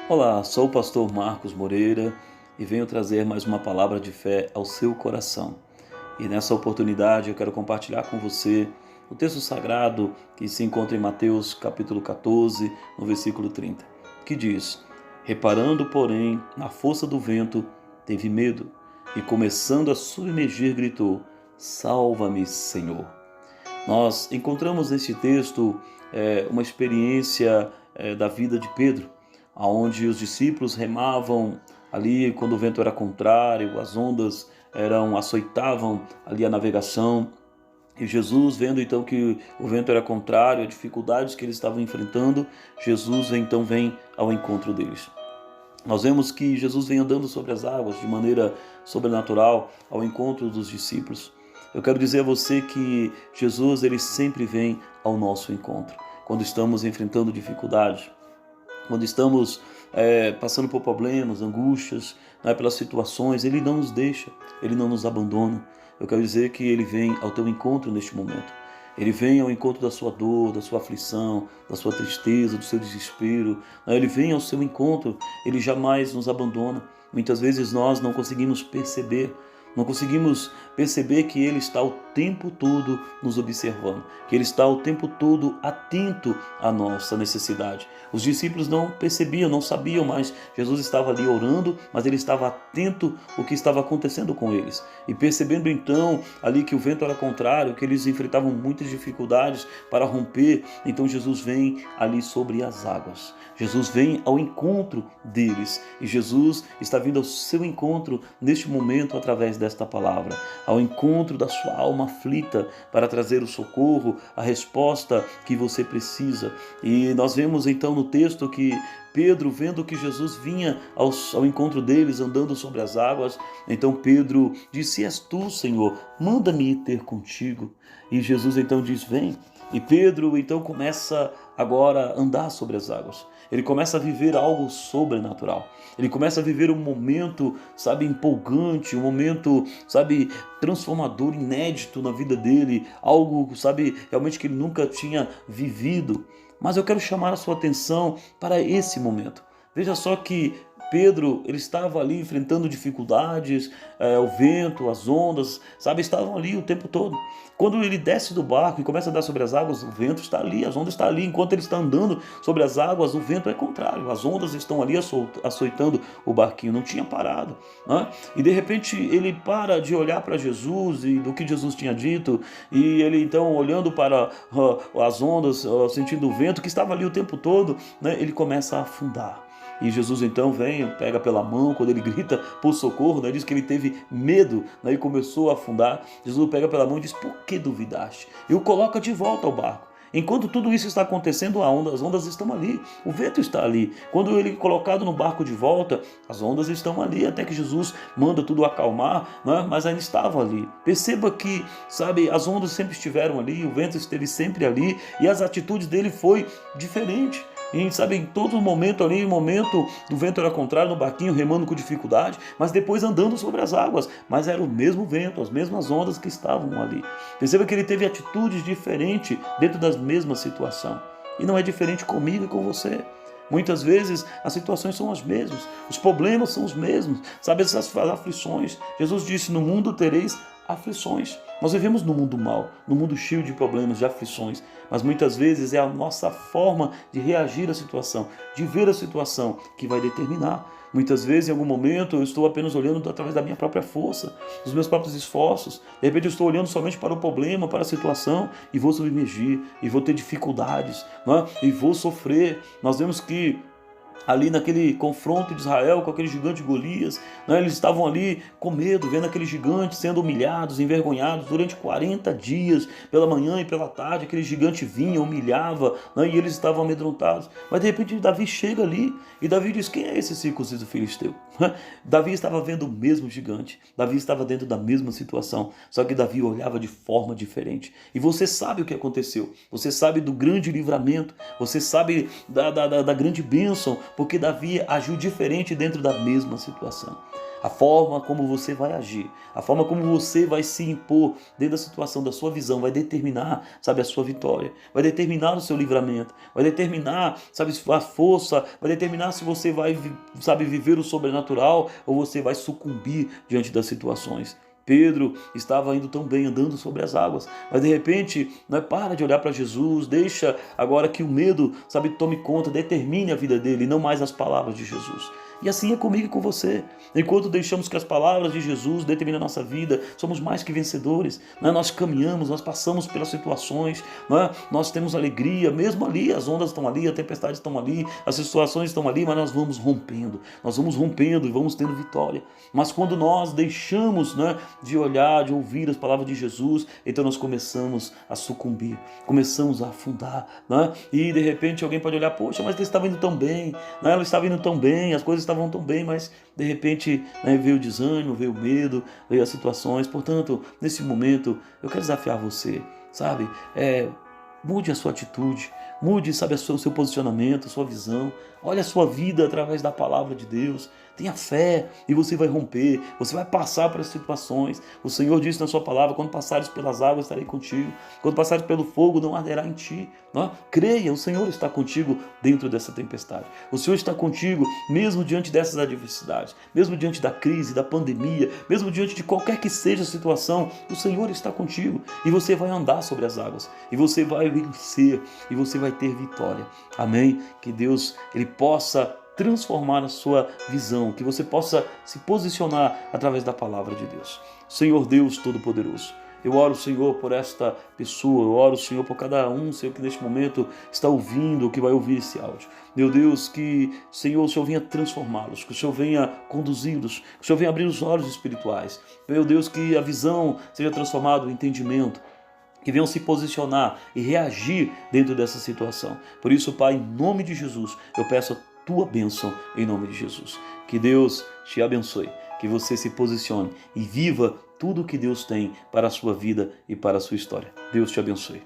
Olá, sou o pastor Marcos Moreira e venho trazer mais uma palavra de fé ao seu coração. E nessa oportunidade eu quero compartilhar com você o texto sagrado que se encontra em Mateus capítulo 14, no versículo 30, que diz: Reparando, porém, na força do vento, teve medo e começando a submergir gritou: Salva-me, Senhor. Nós encontramos nesse texto uma experiência da vida de Pedro, onde os discípulos remavam ali quando o vento era contrário, as ondas açoitavam ali a navegação. E Jesus, vendo então que o vento era contrário, as dificuldades que eles estavam enfrentando, Jesus então vem ao encontro deles. Nós vemos que Jesus vem andando sobre as águas de maneira sobrenatural ao encontro dos discípulos. Eu quero dizer a você que Jesus ele sempre vem ao nosso encontro. Quando estamos enfrentando dificuldades, quando estamos passando por problemas, angústias, pelas situações, Ele não nos deixa, Ele não nos abandona. Eu quero dizer que Ele vem ao teu encontro neste momento. Ele vem ao encontro da sua dor, da sua aflição, da sua tristeza, do seu desespero. Ele vem ao seu encontro, Ele jamais nos abandona. Muitas vezes nós não conseguimos perceber, que Ele está o tempo todo nos observando, que Ele está o tempo todo atento à nossa necessidade. Os discípulos não percebiam, não sabiam, mas Jesus estava ali orando, mas Ele estava atento ao que estava acontecendo com eles. E percebendo então ali que o vento era contrário, que eles enfrentavam muitas dificuldades para romper, então Jesus vem ali sobre as águas. Jesus vem ao encontro deles e Jesus está vindo ao seu encontro neste momento através desta palavra, ao encontro da sua alma aflita para trazer o socorro, a resposta que você precisa. E nós vemos então no texto que Pedro, vendo que Jesus vinha ao encontro deles andando sobre as águas, então Pedro disse: És tu, Senhor, manda-me ir ter contigo. E Jesus então diz: vem. E Pedro então começa agora a andar sobre as águas. Ele começa a viver algo sobrenatural. Ele começa a viver um momento, empolgante, um momento, transformador, inédito na vida dele. Algo, realmente que ele nunca tinha vivido. Mas eu quero chamar a sua atenção para esse momento. Veja só que Pedro, ele estava ali enfrentando dificuldades, o vento, as ondas, estavam ali o tempo todo. Quando ele desce do barco e começa a andar sobre as águas, o vento está ali, as ondas estão ali. Enquanto ele está andando sobre as águas, o vento é contrário, as ondas estão ali açoitando o barquinho, não tinha parado, né? E de repente ele para de olhar para Jesus e do que Jesus tinha dito, e ele então olhando para as ondas, sentindo o vento que estava ali o tempo todo, né? Ele começa a afundar. E Jesus então vem, pega pela mão, quando ele grita por socorro, né, diz que ele teve medo, né, e começou a afundar. Jesus o pega pela mão e diz: por que duvidaste? E o coloca de volta ao barco. Enquanto tudo isso está acontecendo, as ondas estão ali, o vento está ali. Quando ele é colocado no barco de volta, as ondas estão ali, até que Jesus manda tudo acalmar, né? Mas ainda estavam ali. Perceba que, as ondas sempre estiveram ali, o vento esteve sempre ali, e as atitudes dele foi diferente. E em todo momento ali, momento do vento era contrário, no barquinho remando com dificuldade, mas depois andando sobre as águas, mas era o mesmo vento, as mesmas ondas que estavam ali. Perceba que ele teve atitudes diferentes dentro da mesma situação, e não é diferente comigo e com você. Muitas vezes as situações são as mesmas, os problemas são os mesmos, essas aflições. Jesus disse: no mundo tereis aflições. Nós vivemos no mundo mau, no mundo cheio de problemas, de aflições, mas muitas vezes é a nossa forma de reagir à situação, de ver a situação, que vai determinar. Muitas vezes, em algum momento, eu estou apenas olhando através da minha própria força, dos meus próprios esforços. De repente, eu estou olhando somente para o problema, para a situação, e vou submergir, e vou ter dificuldades, né? E vou sofrer. Nós vemos que ali naquele confronto de Israel com aquele gigante Golias, né? Eles estavam ali com medo, vendo aquele gigante sendo humilhados, envergonhados durante 40 dias, pela manhã e pela tarde. Aquele gigante vinha, humilhava, né? E eles estavam amedrontados. Mas de repente Davi chega ali e Davi diz: quem é esse circunciso filisteu? Davi estava vendo o mesmo gigante, Davi estava dentro da mesma situação, só que Davi olhava de forma diferente. E você sabe o que aconteceu, você sabe do grande livramento, você sabe da grande bênção, porque Davi agiu diferente dentro da mesma situação. A forma como você vai agir, a forma como você vai se impor dentro da situação da sua visão vai determinar, sabe, a sua vitória, vai determinar o seu livramento, vai determinar, sabe, a força, vai determinar se você vai, sabe, viver o sobrenatural ou você vai sucumbir diante das situações. Pedro estava indo tão bem, andando sobre as águas, mas de repente, para de olhar para Jesus, deixa agora que o medo, sabe, tome conta, determine a vida dele, e não mais as palavras de Jesus. E assim é comigo e com você. Enquanto deixamos que as palavras de Jesus determinem a nossa vida, somos mais que vencedores. Nós caminhamos, nós passamos pelas situações, nós temos alegria, mesmo ali, as ondas estão ali, as tempestades estão ali, as situações estão ali, mas nós vamos rompendo e vamos tendo vitória. Mas quando nós deixamos de olhar, de ouvir as palavras de Jesus, então nós começamos a sucumbir, começamos a afundar, e de repente alguém pode olhar, poxa, mas ele estava indo tão bem, ela estava indo tão bem, as coisas estavam tão bem, mas de repente veio o desânimo, veio o medo, veio as situações. Portanto, nesse momento eu quero desafiar você, sabe, mude a sua atitude, mude, sabe, o seu posicionamento, a sua visão, olhe a sua vida através da palavra de Deus. Tenha fé e você vai romper, você vai passar por essas situações. O Senhor disse na sua palavra, quando passares pelas águas estarei contigo, quando passares pelo fogo não arderá em ti. Creia, o Senhor está contigo dentro dessa tempestade. O Senhor está contigo mesmo diante dessas adversidades, mesmo diante da crise, da pandemia, mesmo diante de qualquer que seja a situação, o Senhor está contigo e você vai andar sobre as águas e você vai vencer e você vai ter vitória. Amém? Que Deus ele possa transformar a sua visão, que você possa se posicionar através da palavra de Deus. Senhor Deus Todo-Poderoso, eu oro, Senhor, por esta pessoa, eu oro, Senhor, por cada um, Senhor, que neste momento está ouvindo, que vai ouvir esse áudio. Meu Deus, que, Senhor, o Senhor venha transformá-los, que o Senhor venha conduzi-los, que o Senhor venha abrir os olhos espirituais. Meu Deus, que a visão seja transformada no entendimento, que venham se posicionar e reagir dentro dessa situação. Por isso, Pai, em nome de Jesus, eu peço a tua bênção em nome de Jesus. Que Deus te abençoe, que você se posicione e viva tudo o que Deus tem para a sua vida e para a sua história. Deus te abençoe.